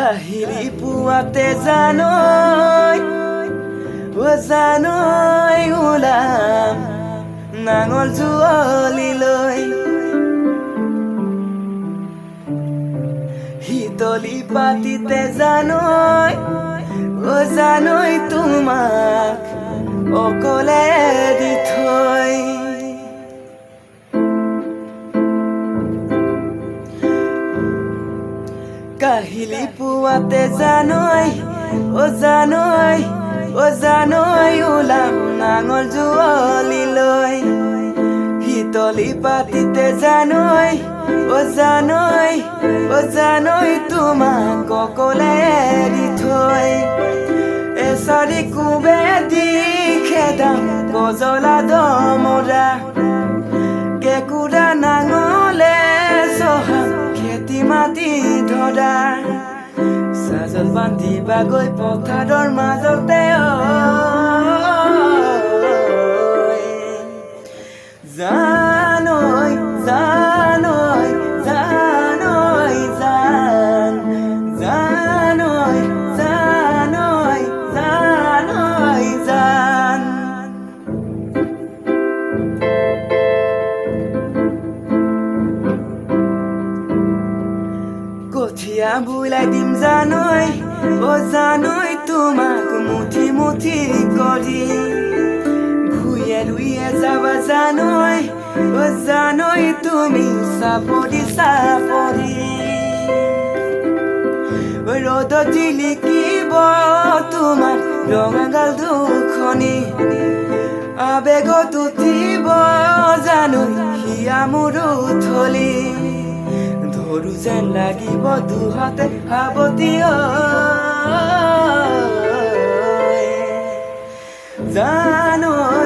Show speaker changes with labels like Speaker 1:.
Speaker 1: কাহিলি পুৱাতে জানৈ ওলাম নাঙল জুৱলিলৈ হিতলি পাতিতে জানৈ তোমাক অকলে দি থৈ কাহিলি পুৱাতে জানৈ ওলাম নাঙল জুৱলিলৈ হিতলি পাতিতে জানৈ তোমাক অকলে দি থৈ এচাৰি কুবে দি খেদাম গজলা দমৰা কেঁকুৰা নাঙলে চহাম খেতি মাটি ধৰা সাজল বান্ধিবা গৈ পথাৰৰ মাজতে জানৈ কঠিয়া বুলাই দিম জানৈ তোমাক মুঠি কৰি ভুঁয়ে ৰুইয়ে যাবা জানৈ তুমি চাপৰি ৰ'দত জিলিকিব তোমাৰ ৰঙাগাল দুখনি আবেগত উঠিব জানৈ হিয়া মোৰ থলি ধৰু যেন লাগিব দুহাতে সাৱতি জানৈ